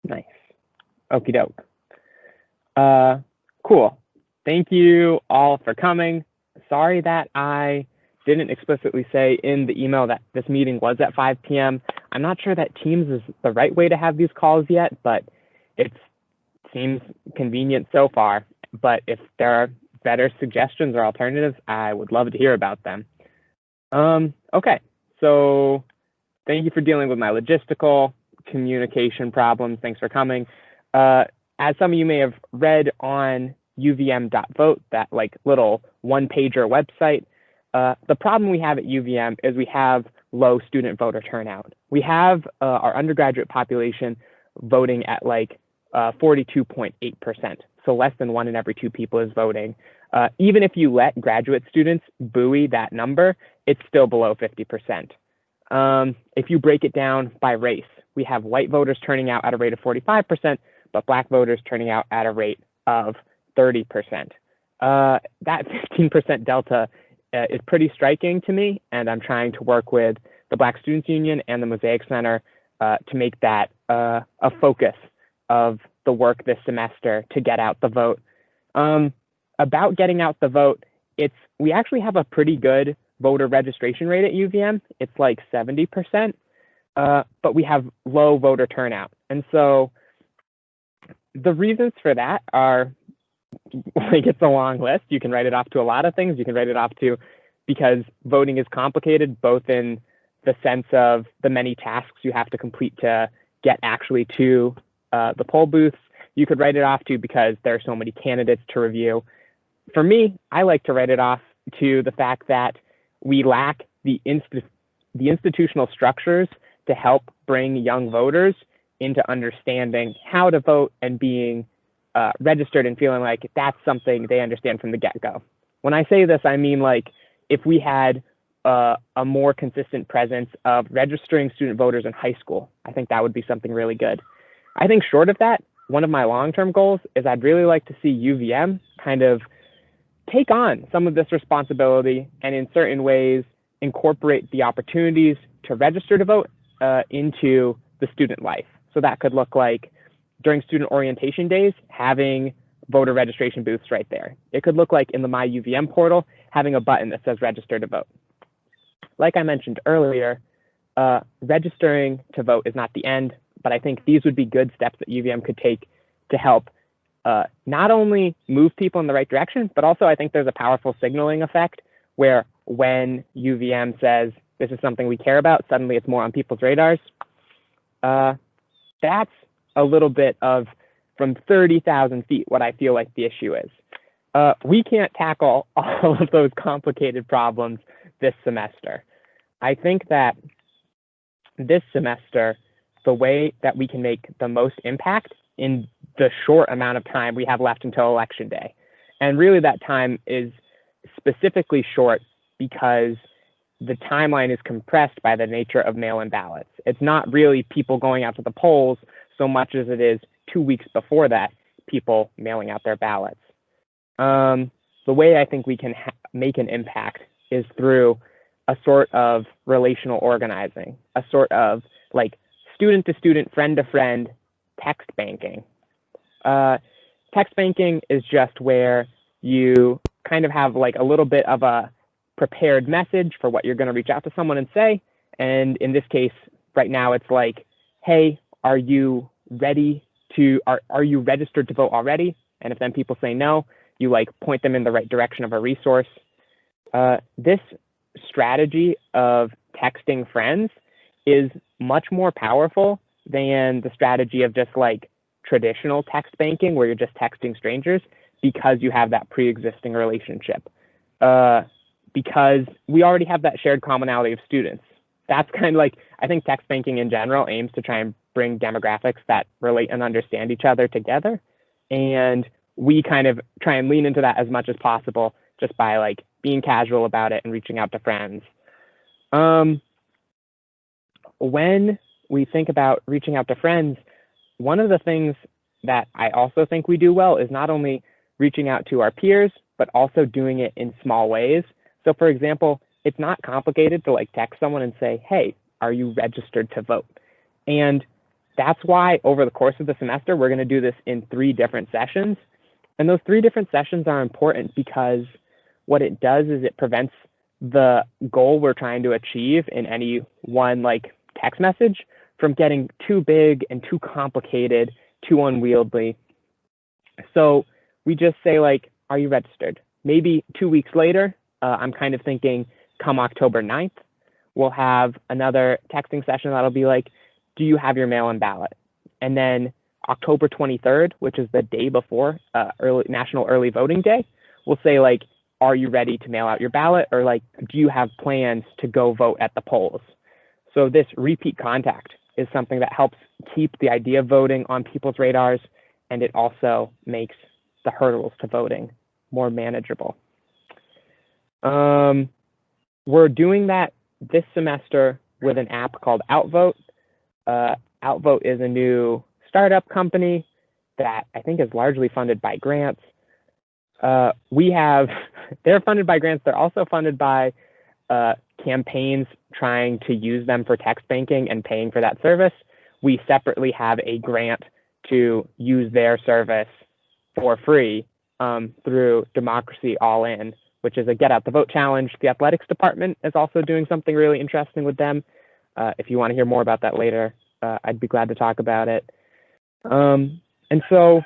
Nice. Okie doke. Cool. Thank you all for coming. Sorry that I didn't explicitly say in the email that this meeting was at 5 p.m. I'm not sure that Teams is the right way to have these calls yet, but it seems convenient so far. But if there are better suggestions or alternatives, I would love to hear about them. Okay, so thank you for dealing with my logistical communication problems. Thanks for coming. As some of you may have read on UVM.vote, that like little one-pager website, the problem we have at UVM is we have low student voter turnout. We have our undergraduate population voting at like 42.8%, so less than 1 in every 2 people is voting. Even if you let graduate students buoy that number, it's still below 50%. If you break it down by race, we have white voters turning out at a rate of 45%, but Black voters turning out at a rate of 30%. That 15% delta is pretty striking to me, and I'm trying to work with the Black Students Union and the Mosaic Center to make that a focus of the work this semester to get out the vote. About getting out the vote, we actually have a pretty good voter registration rate at UVM. It's like 70%, but we have low voter turnout. And so the reasons for that are, like, it's a long list. You can write it off to a lot of things. You can write it off to because voting is complicated, both in the sense of the many tasks you have to complete to get actually to the poll booths. You could write it off to because there are so many candidates to review. For me, I like to write it off to the fact that we lack the institutional structures to help bring young voters into understanding how to vote and being registered and feeling like that's something they understand from the get-go. When I say this, I mean like if we had a more consistent presence of registering student voters in high school, I think that would be something really good. I think short of that, one of my long-term goals is I'd really like to see UVM kind of take on some of this responsibility and in certain ways incorporate the opportunities to register to vote into the student life. So that could look like during student orientation days, having voter registration booths right there. It could look like in the My UVM portal, having a button that says register to vote. Like I mentioned earlier, registering to vote is not the end, but I think these would be good steps that UVM could take to help not only move people in the right direction, but also I think there's a powerful signaling effect where when UVM says this is something we care about, suddenly it's more on people's radars. That's a little bit of from 30,000 feet what I feel like the issue is. We can't tackle all of those complicated problems this semester. I think that this semester, the way that we can make the most impact in the short amount of time we have left until election day. And really that time is specifically short because the timeline is compressed by the nature of mail-in ballots. It's not really people going out to the polls so much as it is 2 weeks before that, people mailing out their ballots. The way I think we can make an impact is through a sort of relational organizing, a sort of like student to student, friend to friend text banking. Text banking is just where you kind of have like a little bit of a prepared message for what you're going to reach out to someone and say. And in this case, right now, it's like, hey, are you ready to, are you registered to vote already? And if then people say no, you like point them in the right direction of a resource. This strategy of texting friends is much more powerful than the strategy of just like traditional text banking where you're just texting strangers because you have that pre-existing relationship. Because we already have that shared commonality of students. That's kind of like, I think text banking in general aims to try and bring demographics that relate and understand each other together. And we kind of try and lean into that as much as possible just by like being casual about it and reaching out to friends. When we think about reaching out to friends, one of the things that I also think we do well is not only reaching out to our peers, but also doing it in small ways. So for example, it's not complicated to like text someone and say, hey, are you registered to vote? And that's why over the course of the semester, we're going to do this in 3 different sessions. And those 3 different sessions are important because what it does is it prevents the goal we're trying to achieve in any one like text message from getting too big and too complicated, too unwieldy. So we just say like, are you registered? Maybe 2 weeks later, I'm kind of thinking come October 9th, we'll have another texting session that'll be like, do you have your mail-in ballot? And then October 23rd, which is the day before National Early Voting Day, we'll say like, are you ready to mail out your ballot? Or like, do you have plans to go vote at the polls? So this repeat contact is something that helps keep the idea of voting on people's radars, and it also makes the hurdles to voting more manageable. We're doing that this semester with an app called Outvote. Outvote is a new startup company that I think is largely funded by grants. They're funded by grants. They're also funded by campaigns trying to use them for text banking and paying for that service. We separately have a grant to use their service for free through Democracy All In, which is a Get Out the Vote challenge. The athletics department is also doing something really interesting with them. If you want to hear more about that later, I'd be glad to talk about it. And so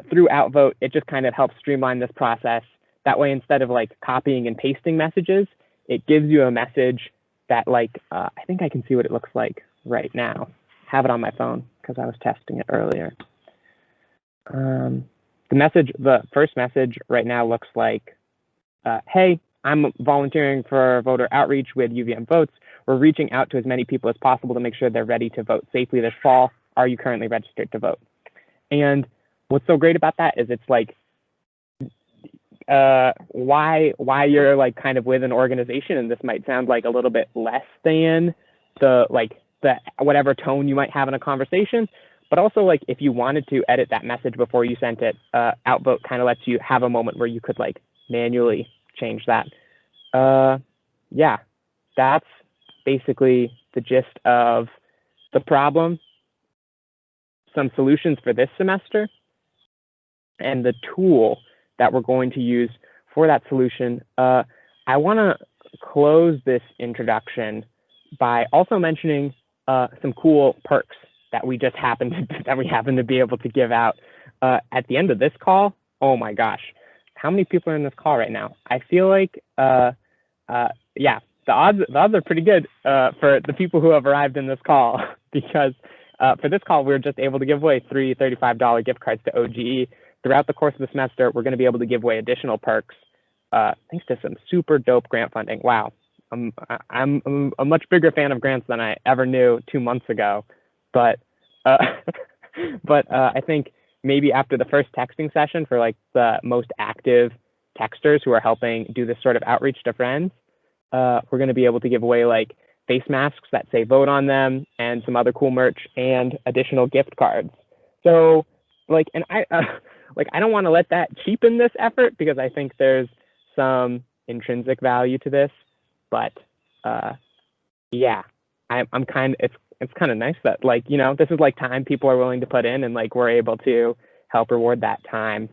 through Outvote, it just kind of helps streamline this process. That way, instead of like copying and pasting messages, it gives you a message that like, I think I can see what it looks like right now. Have it on my phone because I was testing it earlier. The first message right now looks like, hey, I'm volunteering for voter outreach with UVM Votes. We're reaching out to as many people as possible to make sure they're ready to vote safely this fall. Are you currently registered to vote? And what's so great about that is it's like, why you're like kind of with an organization, and this might sound like a little bit less than the whatever tone you might have in a conversation, but also like if you wanted to edit that message before you sent it, Outvote kind of lets you have a moment where you could like manually change that. Yeah, that's basically the gist of the problem, some solutions for this semester, and the tool that we're going to use for that solution. I want to close this introduction by also mentioning some cool perks that we just happen to be able to give out at the end of this call. Oh my gosh, how many people are in this call right now? I feel like yeah, the odds are pretty good for the people who have arrived in this call because for this call we were just able to give away 3 $35 gift cards to OGE. Throughout the course of the semester, we're going to be able to give away additional perks thanks to some super dope grant funding. Wow, I'm a much bigger fan of grants than I ever knew 2 months ago, but I think maybe after the first texting session for like the most active texters who are helping do this sort of outreach to friends, we're going to be able to give away like face masks that say vote on them and some other cool merch and additional gift cards. So like, and I don't want to let that cheapen this effort because I think there's some intrinsic value to this, but yeah, I'm kind of, it's kind of nice that like, you know, this is like time people are willing to put in and like we're able to help reward that time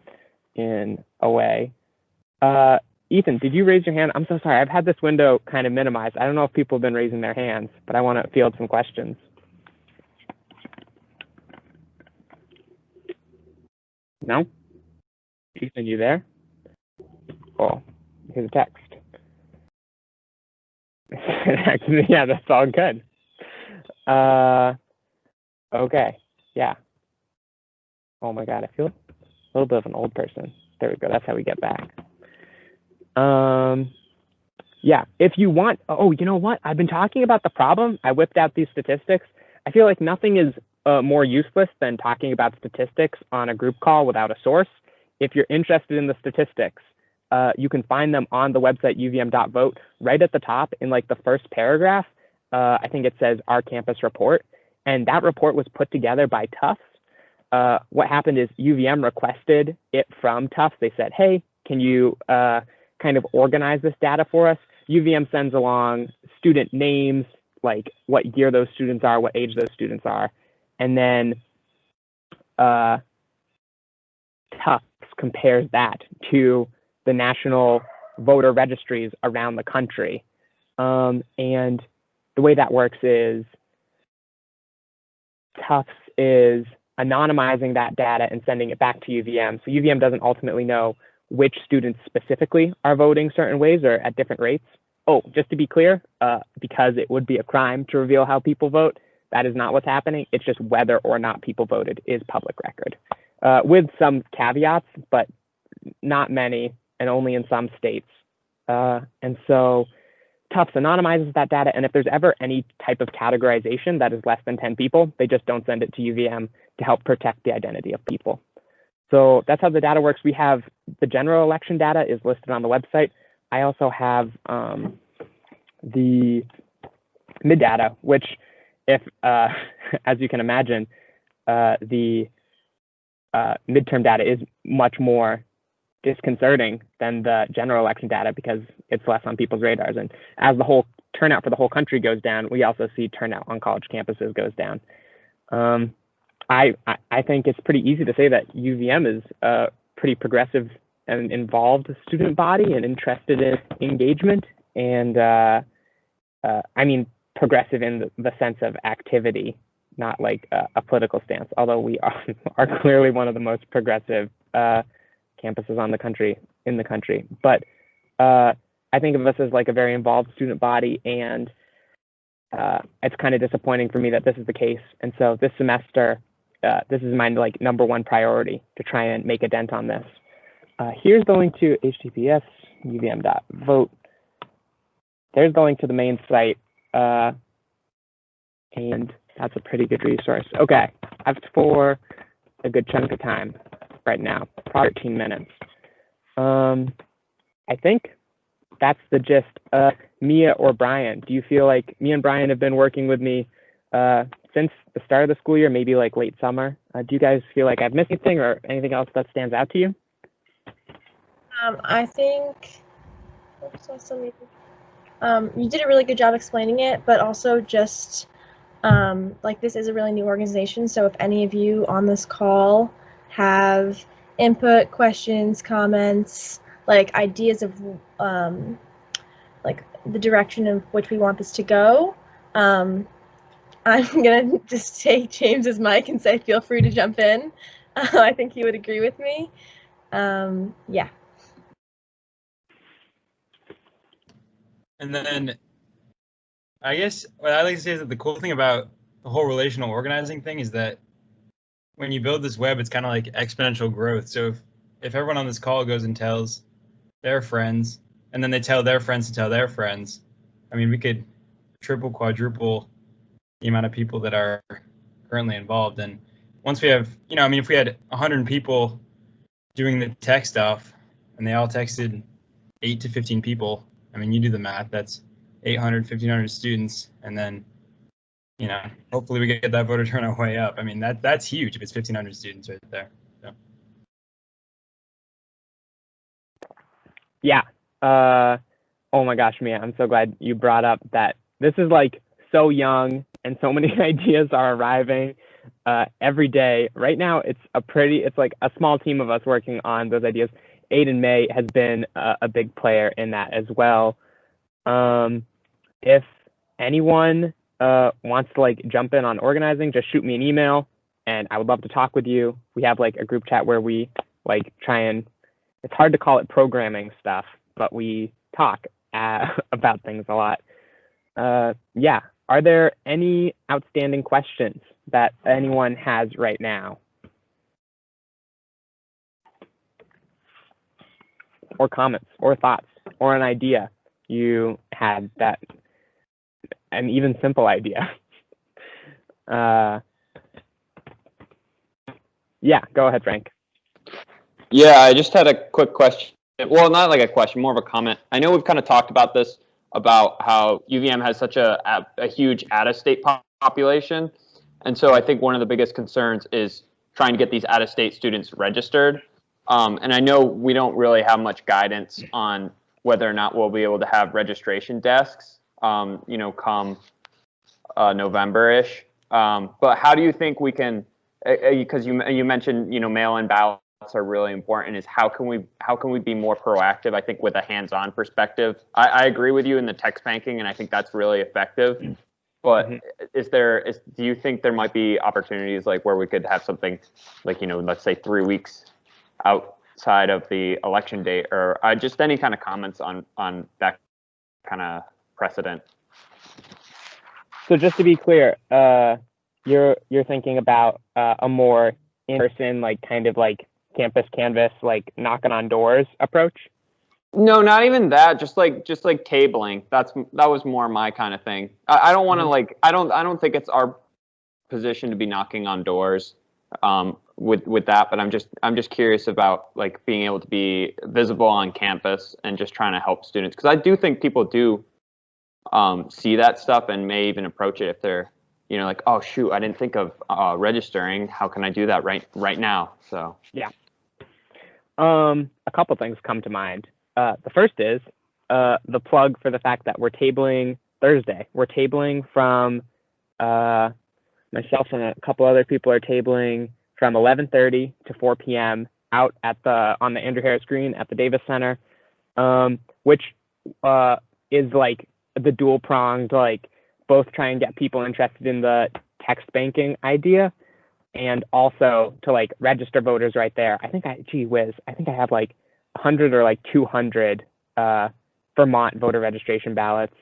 in a way. Ethan, did you raise your hand? I'm so sorry. I've had this window kind of minimized. I don't know if people have been raising their hands, but I want to field some questions. No? Ethan, you there? Cool. Here's a text. Yeah, that's all good. Okay. Yeah. Oh my God, I feel a little bit of an old person. There we go. That's how we get back. Yeah, if you want, oh, you know what? I've been talking about the problem. I whipped out these statistics. I feel like nothing is more useless than talking about statistics on a group call without a source. If you're interested in the statistics, you can find them on the website uvm.vote. Right at the top in like the first paragraph, I think it says our campus report. And that report was put together by Tufts. What happened is UVM requested it from Tufts. They said, hey, can you kind of organize this data for us? UVM sends along student names, like what year those students are, what age those students are. And then Tufts compares that to the national voter registries around the country. And the way that works is Tufts is anonymizing that data and sending it back to UVM. So UVM doesn't ultimately know which students specifically are voting certain ways or at different rates. Oh, just to be clear, because it would be a crime to reveal how people vote, that is not what's happening. It's just whether or not people voted is public record, with some caveats, but not many, and only in some states. And so Tufts anonymizes that data, and if there's ever any type of categorization that is less than 10 people, they just don't send it to UVM to help protect the identity of people. So that's how the data works. We have the general election data is listed on the website. I also have the mid data, which, if as you can imagine, the midterm data is much more disconcerting than the general election data because it's less on people's radars. And as the whole turnout for the whole country goes down, we also see turnout on college campuses goes down. I think it's pretty easy to say that UVM is a pretty progressive and involved student body and interested in engagement. And I mean, progressive in the sense of activity, not like a political stance, although we are clearly one of the most progressive campuses in the country. But I think of us as like a very involved student body, and it's kind of disappointing for me that this is the case. And so this semester, this is my like #1 priority to try and make a dent on this. Here's the link to https uvm.vote. There's the link to the main site, and that's a pretty good resource. Okay, I've for a good chunk of time right now, probably 13 minutes. I think that's the gist. Mia or Brian, do you feel like Mia and Brian have been working with me since the start of the school year, maybe like late summer? Do you guys feel like I've missed anything or anything else that stands out to you? I think you did a really good job explaining it, but also just like this is a really new organization. So if any of you on this call have input, questions, comments, like ideas of like the direction in which we want this to go, I'm gonna just take James's mic and say, feel free to jump in. I think he would agree with me. Yeah. And then I guess what I like to say is that the cool thing about the whole relational organizing thing is that when you build this web, it's kind of like exponential growth. So if everyone on this call goes and tells their friends, and then they tell their friends to tell their friends, I mean, we could triple, quadruple the amount of people that are currently involved. And once we have, I mean, if we had 100 people doing the tech stuff and they all texted 8 to 15 people, I mean, you do the math, that's 800, 1,500 students. And then, hopefully we get that voter turnout way up. I mean, that's huge if it's 1,500 students right there. So. Yeah. Oh my gosh, Mia, I'm so glad you brought up that this is like so young and so many ideas are arriving every day. Right now, it's like a small team of us working on those ideas. Aiden May has been a big player in that as well. If anyone wants to like jump in on organizing, just shoot me an email and I would love to talk with you. We have like a group chat where we like try and, it's hard to call it programming stuff, but we talk about things a lot. Yeah. Are there any outstanding questions that anyone has right now? Or comments, or thoughts, or an idea you had that, an even simple idea. Yeah, go ahead, Frank. Yeah, I just had a quick question. Well, not like a question, more of a comment. I know we've kind of talked about this, about how UVM has such a huge out-of-state population. And so I think one of the biggest concerns is trying to get these out-of-state students registered. And I know we don't really have much guidance on whether or not we'll be able to have registration desks, come November-ish. But how do you think we can? Because you mentioned mail-in ballots are really important. Is how can we be more proactive? I think with a hands-on perspective. I agree with you in the text banking, and I think that's really effective. But do you think there might be opportunities like where we could have something like, let's say 3 weeks outside of the election date, or just any kind of comments on that kind of precedent? So just to be clear, you're thinking about a more in-person, like kind of like campus canvas, like knocking on doors approach? No, not even that. Just like tabling. That was more my kind of thing. I don't want to I don't think it's our position to be knocking on doors with that. But I'm just curious about like being able to be visible on campus and just trying to help students, because I do think people do see that stuff and may even approach it if they're like, oh shoot, I didn't think of registering. How can I do that right now? So yeah. A couple things come to mind. The first is the plug for the fact that we're tabling Thursday. We're tabling from myself and a couple other people are tabling from 11:30 to 4 p.m. out on the Andrew Harris Green at the Davis Center, which is like the dual pronged, like both try and get people interested in the text banking idea, and also to like register voters right there. I think I have like 100 or like 200 Vermont voter registration ballots.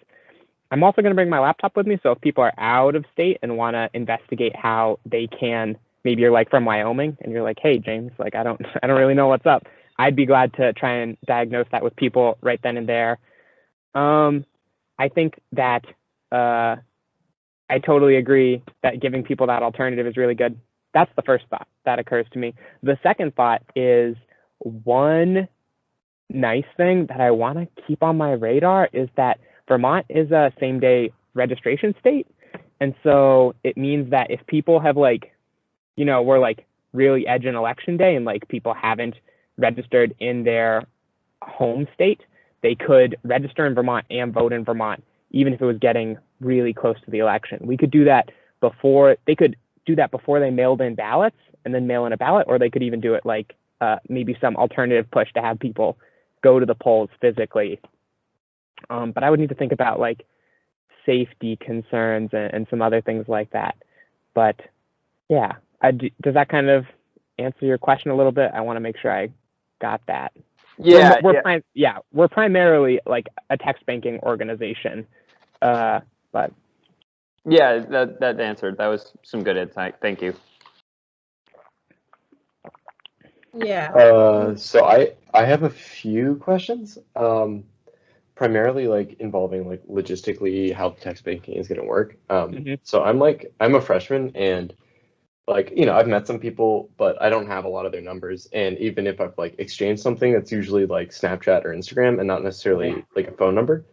I'm also going to bring my laptop with me, so if people are out of state and want to investigate how they can, maybe you're like from Wyoming and you're like, hey James, like I don't really know what's up. I'd be glad to try and diagnose that with people right then and there. I think that I totally agree that giving people that alternative is really good. That's the first thought that occurs to me. The second thought is, one nice thing that I want to keep on my radar is that Vermont is a same-day registration state. And so it means that if people have we're like really edging election day and like people haven't registered in their home state, they could register in Vermont and vote in Vermont, even if it was getting really close to the election. We could do that before they mailed in ballots and then mail in a ballot, or they could even do it like maybe some alternative push to have people go to the polls physically. But I would need to think about like safety concerns and some other things like that. But yeah, does that kind of answer your question a little bit? I want to make sure I got that. Yeah, we're primarily like a text banking organization, but yeah, that answered. That was some good insight. Thank you. Yeah. So I have a few questions, primarily like involving like logistically how text banking is going to work. So I'm a freshman, and like I've met some people, but I don't have a lot of their numbers. And even if I've like exchanged something, that's usually like Snapchat or Instagram, and not necessarily like a phone number.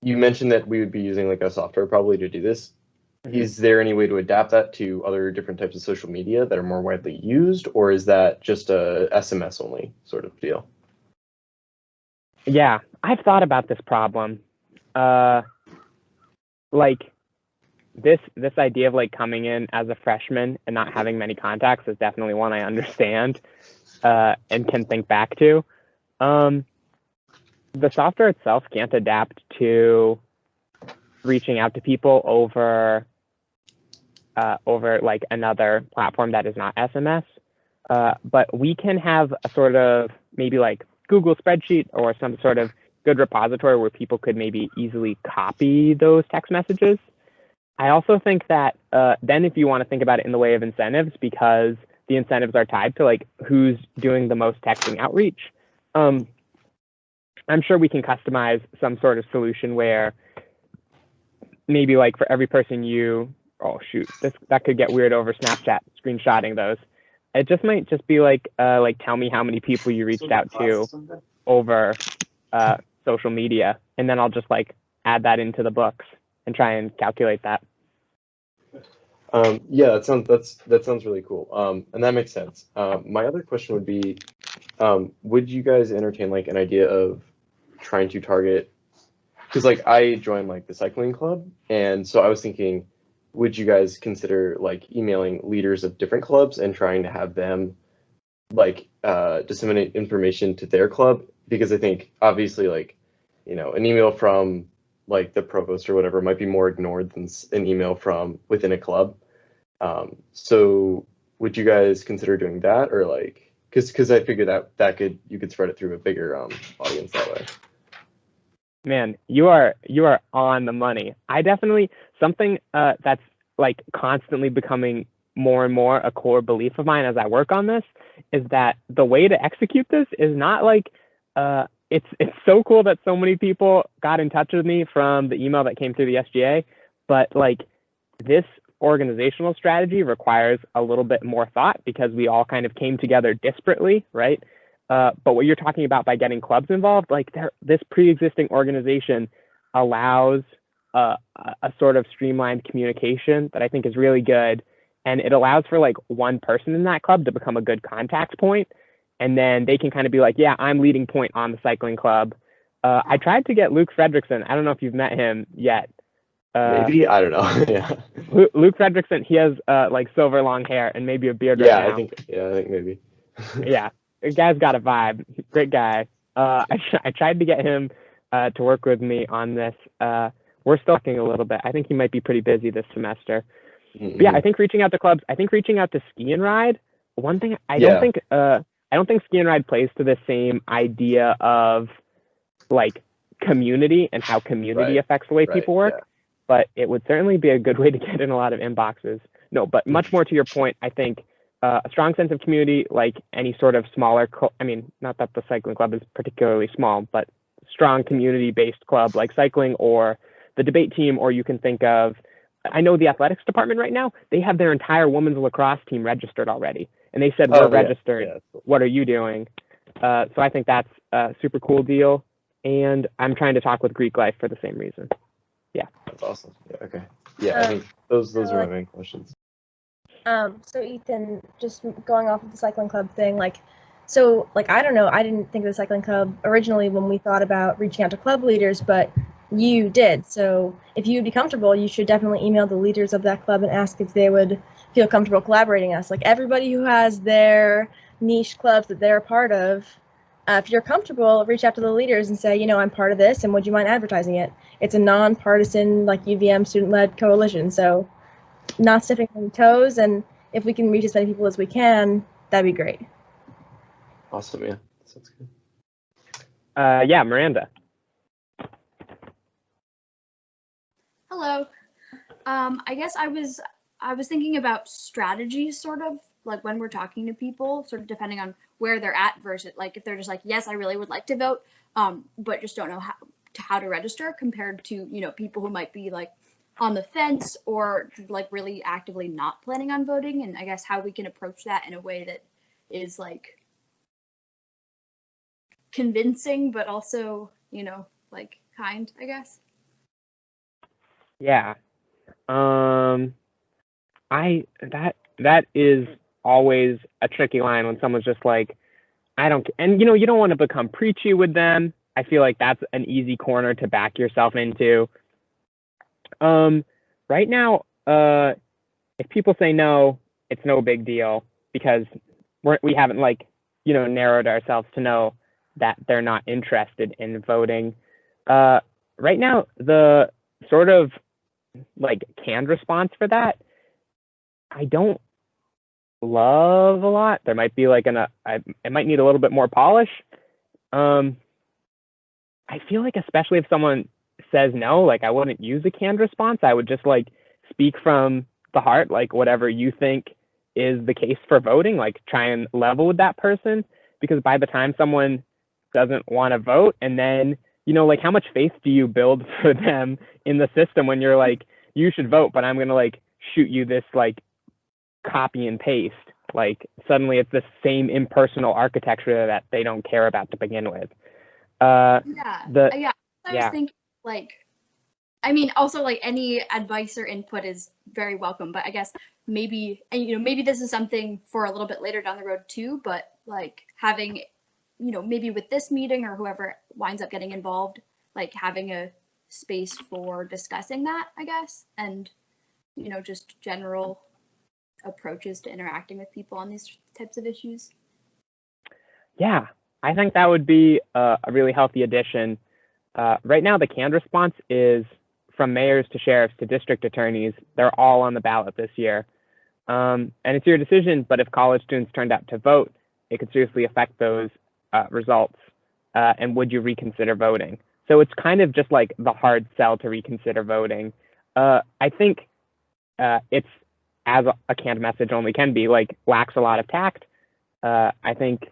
You mentioned that we would be using like a software probably to do this. Is there any way to adapt that to other different types of social media that are more widely used, or is that just a SMS only sort of deal? Yeah, I've thought about this problem. Like this idea of like coming in as a freshman and not having many contacts is definitely one I understand and can think back to. The software itself can't adapt to reaching out to people over like another platform that is not SMS. But we can have a sort of maybe like Google spreadsheet or some sort of good repository where people could maybe easily copy those text messages. I also think that then if you want to think about it in the way of incentives, because the incentives are tied to like who's doing the most texting outreach, I'm sure we can customize some sort of solution where maybe like for every person that could get weird over Snapchat screenshotting those. It just might just be like tell me how many people you reached out to over social media, and then I'll just like add that into the books and try and calculate that. Yeah, that sounds really cool. And that makes sense. My other question would be, would you guys entertain like an idea of trying to target because like I joined like the cycling club, and so I was thinking, would you guys consider like emailing leaders of different clubs and trying to have them like disseminate information to their club? Because I think obviously like, you know, an email from like the provost or whatever might be more ignored than an email from within a club. So would you guys consider doing that, or like, because I figure that you could spread it through a bigger audience that way. Man, you are on the money. I definitely, something that's like constantly becoming more and more a core belief of mine as I work on this is that the way to execute this is not like it's so cool that so many people got in touch with me from the email that came through the SGA, but like this organizational strategy requires a little bit more thought because we all kind of came together disparately, right? But what you're talking about by getting clubs involved, like this pre-existing organization allows a sort of streamlined communication that I think is really good. And it allows for like one person in that club to become a good contact point. And then they can kind of be like, yeah, I'm leading point on the cycling club. I tried to get Luke Fredrickson. I don't know if you've met him yet. Maybe, I don't know. Yeah. Luke Fredrickson, he has like silver long hair and maybe a beard Yeah, right now. I think maybe. Yeah, the guy's got a vibe. Great guy. I tried to get him to work with me on this. We're still talking a little bit. I think he might be pretty busy this semester. Mm-hmm. But yeah, I think reaching out to clubs. I think reaching out to Ski and Ride. One thing I don't think Ski and Ride plays to the same idea of like community and how community affects the way people work. Yeah. But it would certainly be a good way to get in a lot of inboxes. No, but much more to your point, I think a strong sense of community, like any sort of smaller, I mean, not that the cycling club is particularly small, but strong community-based club like cycling or the debate team, or you can think of, I know the athletics department right now, they have their entire women's lacrosse team registered already. And they said, we're registered. Yeah, cool. What are you doing? So I think that's a super cool deal. And I'm trying to talk with Greek Life for the same reason. Yeah. That's awesome. Yeah, okay. Yeah, I think those are my main questions. So Ethan, just going off of the cycling club thing, I don't know, I didn't think of the cycling club originally when we thought about reaching out to club leaders, but you did. So if you'd be comfortable, you should definitely email the leaders of that club and ask if they would feel comfortable collaborating us. Like everybody who has their niche clubs that they're a part of, if you're comfortable, reach out to the leaders and say, you know, I'm part of this, and would you mind advertising it? It's a nonpartisan, like UVM student-led coalition, so not stepping on toes, and if we can reach as many people as we can, that'd be great. Awesome, yeah, sounds good. Yeah, Miranda. Hello. I guess I was thinking about strategies, sort of like when we're talking to people, sort of depending on where they're at versus like if they're just like, yes, I really would like to vote, but just don't know how to register, compared to, you know, people who might be like on the fence or like really actively not planning on voting, and I guess how we can approach that in a way that is like convincing but also, you know, like kind, I guess. Yeah. That is always a tricky line when someone's just like, and you know, you don't want to become preachy with them. I feel like that's an easy corner to back yourself into. Right now, if people say no, it's no big deal because we haven't like, you know, narrowed ourselves to know that they're not interested in voting. Right now, the sort of like canned response for that, I don't love a lot. There might be like it might need a little bit more polish. I feel like especially if someone says no, like I wouldn't use a canned response. I would just like speak from the heart, like whatever you think is the case for voting, like try and level with that person, because by the time someone doesn't want to vote, and then, you know, like how much faith do you build for them in the system when you're like, you should vote, but I'm going to like shoot you this like copy and paste. Like suddenly it's the same impersonal architecture that they don't care about to begin with. I was thinking like, I mean, also like any advice or input is very welcome, but I guess maybe, and you know, maybe this is something for a little bit later down the road too, but like having, you know, maybe with this meeting or whoever winds up getting involved, like having a space for discussing that, I guess, and just general approaches to interacting with people on these types of issues. Yeah, I think that would be a really healthy addition. Right now, the canned response is from mayors to sheriffs to district attorneys. They're all on the ballot this year. And it's your decision, but if college students turned out to vote, it could seriously affect those results. And would you reconsider voting? So it's kind of just like the hard sell to reconsider voting. I think it's, as a canned message only can be, like, lacks a lot of tact. I think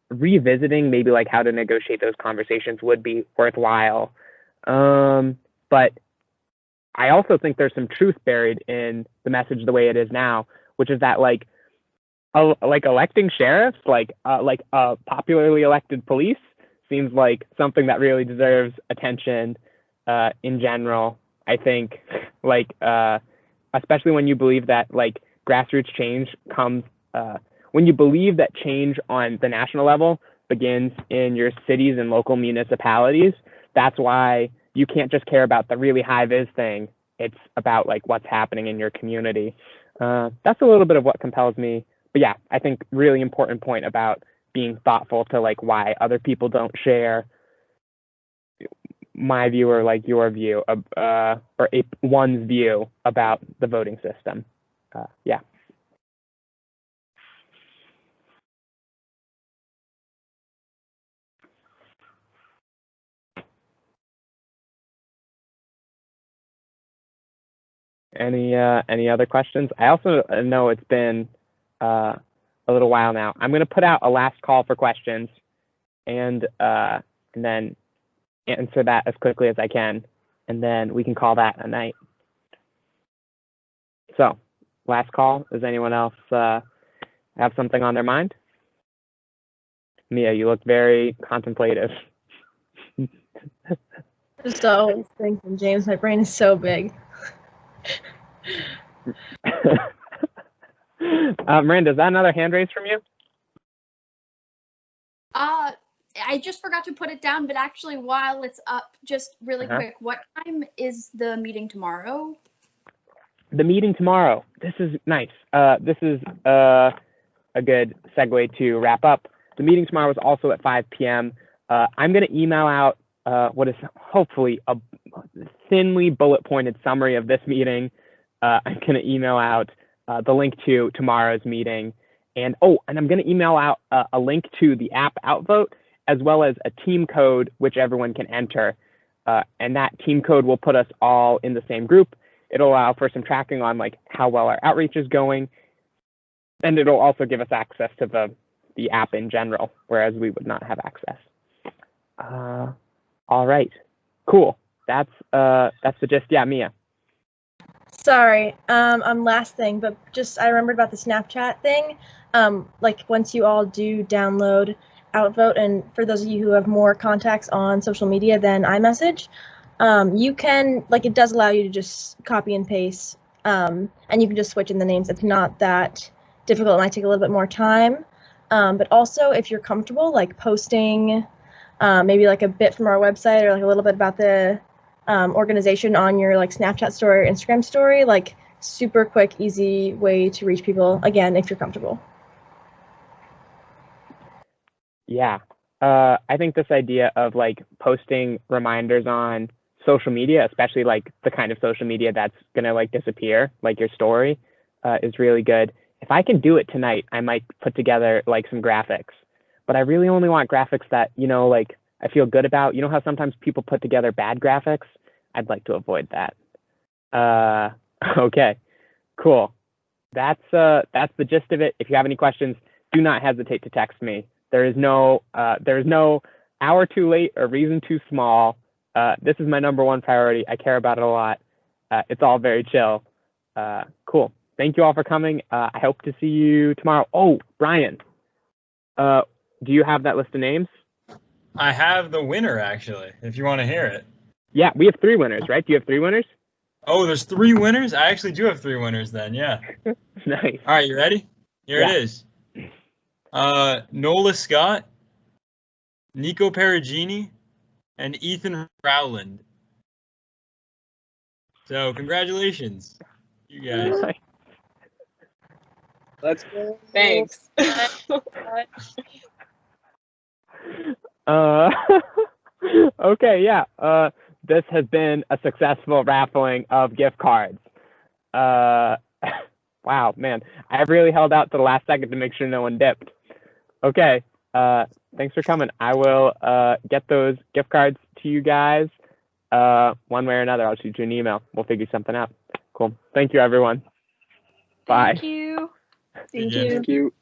revisiting maybe like how to negotiate those conversations would be worthwhile. But I also think there's some truth buried in the message the way it is now, which is that like electing sheriffs, like popularly elected police, seems like something that really deserves attention in general. I think especially when you believe that like grassroots change comes, when you believe that change on the national level begins in your cities and local municipalities. That's why you can't just care about the really high vis thing. It's about like what's happening in your community. That's a little bit of what compels me. But yeah, I think really important point about being thoughtful to like why other people don't share my view or like your view or one's view about the voting system. Yeah. Any other questions? I also know it's been a little while now. I'm going to put out a last call for questions and then answer that as quickly as I can, and then we can call that a night. So, last call. Does anyone else have something on their mind? Mia, you look very contemplative. Just always thinking, James, my brain is so big. Miranda, is that another hand raise from you? I just forgot to put it down, but actually while it's up, just really quick, what time is the meeting tomorrow? The meeting tomorrow. This is nice. This is a good segue to wrap up. The meeting tomorrow is also at 5 p.m. I'm going to email out what is hopefully a thinly bullet-pointed summary of this meeting. I'm going to email out the link to tomorrow's meeting. And I'm going to email out a link to the app Outvote, as well as a team code, which everyone can enter. And that team code will put us all in the same group. It'll allow for some tracking on like how well our outreach is going. And it'll also give us access to the app in general, whereas we would not have access. All right, cool. That's the gist. Yeah, Mia. Sorry, last thing, but just I remembered about the Snapchat thing. Like once you all do download Outvote, and for those of you who have more contacts on social media than iMessage, you can, like, it does allow you to just copy and paste, and you can just switch in the names. It's not that difficult. It might take a little bit more time, but also if you're comfortable, like posting maybe like a bit from our website or like a little bit about the organization on your like Snapchat story or Instagram story, like super quick, easy way to reach people, again, if you're comfortable. Yeah, I think this idea of like posting reminders on social media, especially like the kind of social media that's gonna like disappear, like your story, is really good. If I can do it tonight, I might put together like some graphics, but I really only want graphics that, like I feel good about. You know how sometimes people put together bad graphics? I'd like to avoid that. Okay, cool. That's the gist of it. If you have any questions, do not hesitate to text me. There is no hour too late or reason too small. This is my number one priority. I care about it a lot. It's all very chill. Cool. Thank you all for coming. I hope to see you tomorrow. Oh, Brian, do you have that list of names? I have the winner, actually, if you want to hear it. Yeah, we have 3 winners, right? Do you have 3 winners? Oh, there's 3 winners? I actually do have 3 winners then, yeah. Nice. All right, you ready? Here it is. Nola Scott, Nico Perugini, and Ethan Rowland. So congratulations, you guys. Let's go. Thanks. Okay, yeah. This has been a successful raffling of gift cards. Wow, man. I really held out to the last second to make sure no one dipped. Okay, thanks for coming. I will get those gift cards to you guys one way or another. I'll shoot you an email. We'll figure something out. Cool. Thank you, everyone. Bye. Thank you. Thank you. Thank you.